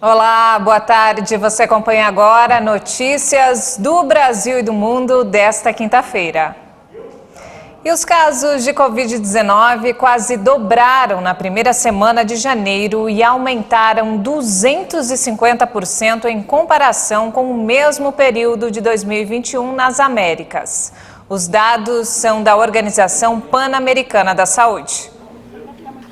Olá, boa tarde. Você acompanha agora notícias do Brasil e do mundo desta quinta-feira. E os casos de Covid-19 quase dobraram na primeira semana de janeiro e aumentaram 250% em comparação com o mesmo período de 2021 nas Américas. Os dados são da Organização Pan-Americana da Saúde.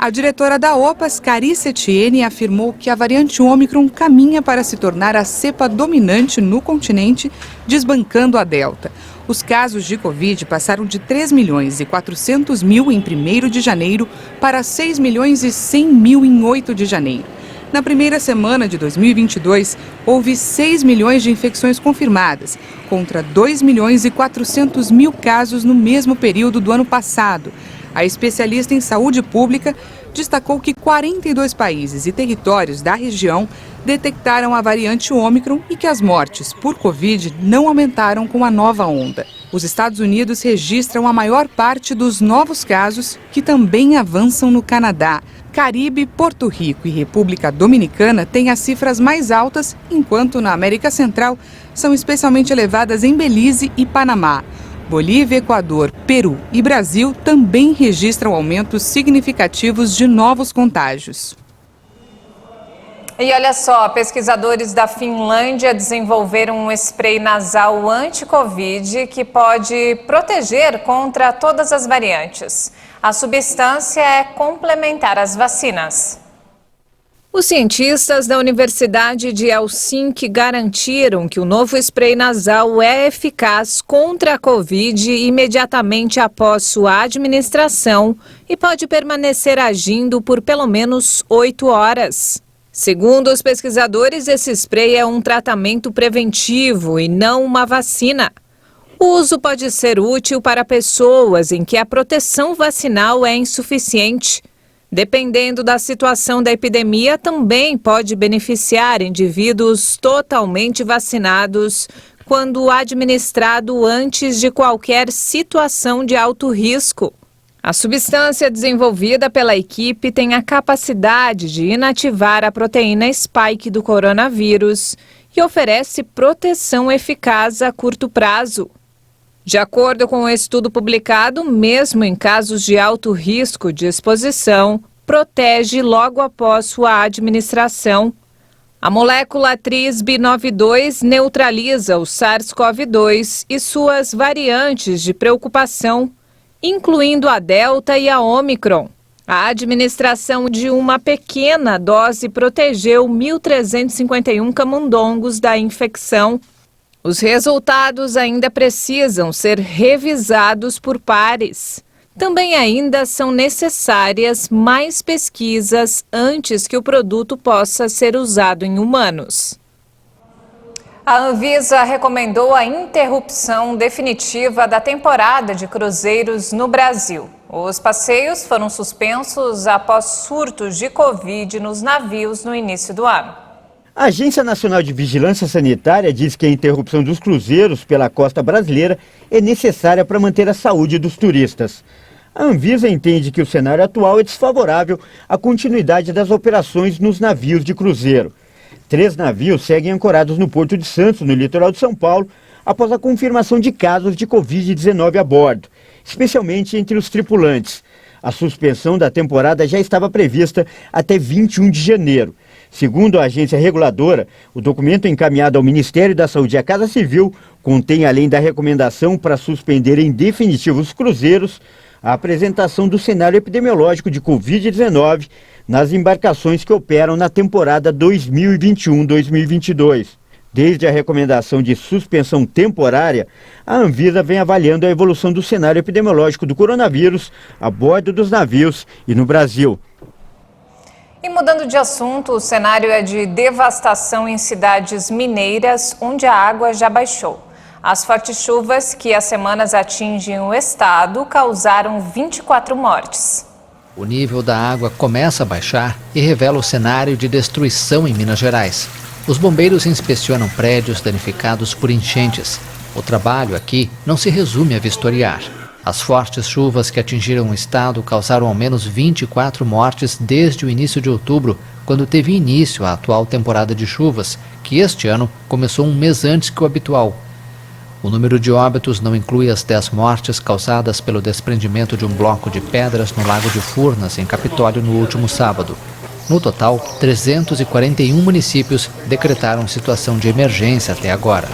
A diretora da OPAS, Carissa Etienne, afirmou que a variante Ômicron caminha para se tornar a cepa dominante no continente, desbancando a Delta. Os casos de Covid passaram de 3 milhões e 400 mil em 1º de janeiro para 6 milhões e 100 mil em 8 de janeiro. Na primeira semana de 2022, houve 6 milhões de infecções confirmadas, contra 2 milhões e 400 mil casos no mesmo período do ano passado. A especialista em saúde pública destacou que 42 países e territórios da região detectaram a variante Ômicron e que as mortes por Covid não aumentaram com a nova onda. Os Estados Unidos registram a maior parte dos novos casos, que também avançam no Canadá. Caribe, Porto Rico e República Dominicana têm as cifras mais altas, enquanto na América Central são especialmente elevadas em Belize e Panamá. Bolívia, Equador, Peru e Brasil também registram aumentos significativos de novos contágios. E olha só, pesquisadores da Finlândia desenvolveram um spray nasal anti-Covid que pode proteger contra todas as variantes. A substância é complementar às vacinas. Os cientistas da Universidade de Helsinki garantiram que o novo spray nasal é eficaz contra a Covid imediatamente após sua administração e pode permanecer agindo por pelo menos 8 horas. Segundo os pesquisadores, esse spray é um tratamento preventivo e não uma vacina. O uso pode ser útil para pessoas em que a proteção vacinal é insuficiente. Dependendo da situação da epidemia, também pode beneficiar indivíduos totalmente vacinados quando administrado antes de qualquer situação de alto risco. A substância desenvolvida pela equipe tem a capacidade de inativar a proteína spike do coronavírus e oferece proteção eficaz a curto prazo. De acordo com o estudo publicado, mesmo em casos de alto risco de exposição, protege logo após sua administração. A molécula TRISB92 neutraliza o SARS-CoV-2 e suas variantes de preocupação, incluindo a Delta e a Ômicron. A administração de uma pequena dose protegeu 1.351 camundongos da infecção. Os resultados ainda precisam ser revisados por pares. Também ainda são necessárias mais pesquisas antes que o produto possa ser usado em humanos. A Anvisa recomendou a interrupção definitiva da temporada de cruzeiros no Brasil. Os passeios foram suspensos após surtos de Covid nos navios no início do ano. A Agência Nacional de Vigilância Sanitária diz que a interrupção dos cruzeiros pela costa brasileira é necessária para manter a saúde dos turistas. A Anvisa entende que o cenário atual é desfavorável à continuidade das operações nos navios de cruzeiro. 3 navios seguem ancorados no Porto de Santos, no litoral de São Paulo, após a confirmação de casos de Covid-19 a bordo, especialmente entre os tripulantes. A suspensão da temporada já estava prevista até 21 de janeiro. Segundo a agência reguladora, o documento encaminhado ao Ministério da Saúde e à Casa Civil contém, além da recomendação para suspender em definitivo os cruzeiros, a apresentação do cenário epidemiológico de Covid-19 nas embarcações que operam na temporada 2021-2022. Desde a recomendação de suspensão temporária, a Anvisa vem avaliando a evolução do cenário epidemiológico do coronavírus a bordo dos navios e no Brasil. E mudando de assunto, o cenário é de devastação em cidades mineiras, onde a água já baixou. As fortes chuvas que há semanas atingem o estado causaram 24 mortes. O nível da água começa a baixar e revela o cenário de destruição em Minas Gerais. Os bombeiros inspecionam prédios danificados por enchentes. O trabalho aqui não se resume a vistoriar. As fortes chuvas que atingiram o estado causaram ao menos 24 mortes desde o início de outubro, quando teve início a atual temporada de chuvas, que este ano começou um mês antes que o habitual. O número de óbitos não inclui as 10 mortes causadas pelo desprendimento de um bloco de pedras no Lago de Furnas, em Capitólio, no último sábado. No total, 341 municípios decretaram situação de emergência até agora.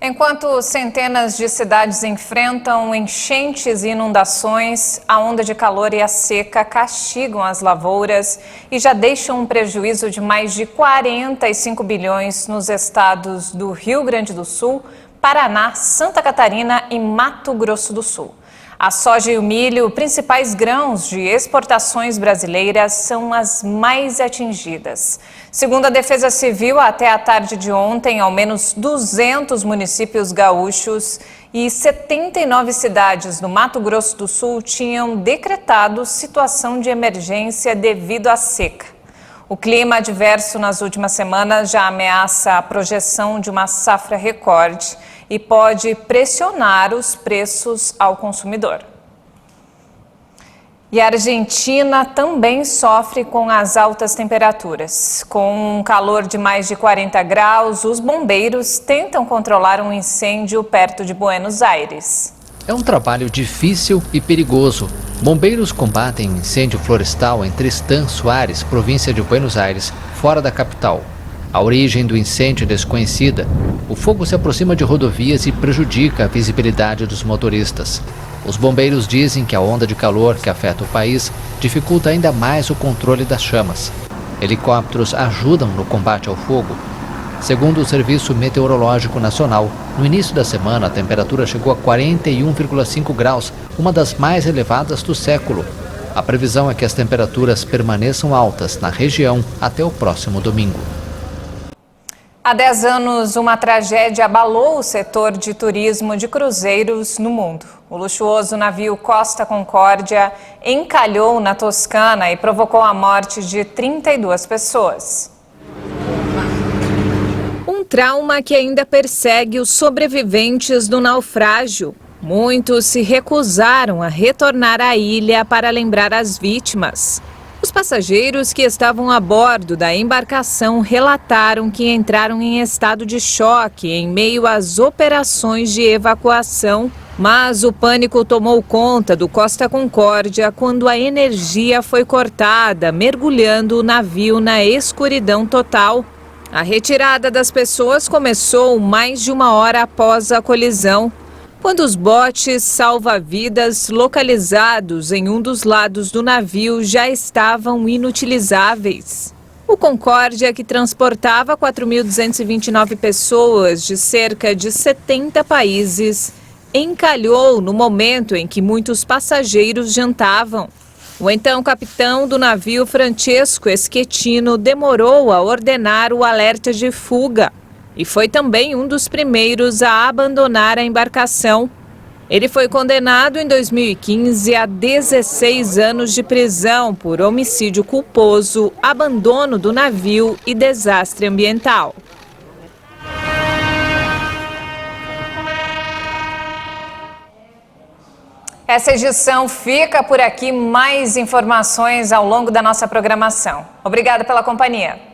Enquanto centenas de cidades enfrentam enchentes e inundações, a onda de calor e a seca castigam as lavouras e já deixam um prejuízo de mais de 45 bilhões nos estados do Rio Grande do Sul, Paraná, Santa Catarina e Mato Grosso do Sul. A soja e o milho, principais grãos de exportações brasileiras, são as mais atingidas. Segundo a Defesa Civil, até a tarde de ontem, ao menos 200 municípios gaúchos e 79 cidades do Mato Grosso do Sul tinham decretado situação de emergência devido à seca. O clima adverso nas últimas semanas já ameaça a projeção de uma safra recorde e pode pressionar os preços ao consumidor. E a Argentina também sofre com as altas temperaturas. Com um calor de mais de 40 graus, os bombeiros tentam controlar um incêndio perto de Buenos Aires. É um trabalho difícil e perigoso. Bombeiros combatem incêndio florestal em Tristán Suárez, província de Buenos Aires, fora da capital. A origem do incêndio é desconhecida. O fogo se aproxima de rodovias e prejudica a visibilidade dos motoristas. Os bombeiros dizem que a onda de calor que afeta o país dificulta ainda mais o controle das chamas. Helicópteros ajudam no combate ao fogo. Segundo o Serviço Meteorológico Nacional, no início da semana a temperatura chegou a 41,5 graus, uma das mais elevadas do século. A previsão é que as temperaturas permaneçam altas na região até o próximo domingo. Há 10 anos, uma tragédia abalou o setor de turismo de cruzeiros no mundo. O luxuoso navio Costa Concórdia encalhou na Toscana e provocou a morte de 32 pessoas. Um trauma que ainda persegue os sobreviventes do naufrágio. Muitos se recusaram a retornar à ilha para lembrar as vítimas. Os passageiros que estavam a bordo da embarcação relataram que entraram em estado de choque em meio às operações de evacuação, mas o pânico tomou conta do Costa Concórdia quando a energia foi cortada, mergulhando o navio na escuridão total. A retirada das pessoas começou mais de uma hora após a colisão, quando os botes salva-vidas localizados em um dos lados do navio já estavam inutilizáveis. O Concórdia, que transportava 4.229 pessoas de cerca de 70 países, encalhou no momento em que muitos passageiros jantavam. O então capitão do navio, Francesco Schettino, demorou a ordenar o alerta de fuga. E foi também um dos primeiros a abandonar a embarcação. Ele foi condenado em 2015 a 16 anos de prisão por homicídio culposo, abandono do navio e desastre ambiental. Essa edição fica por aqui. Mais informações ao longo da nossa programação. Obrigada pela companhia.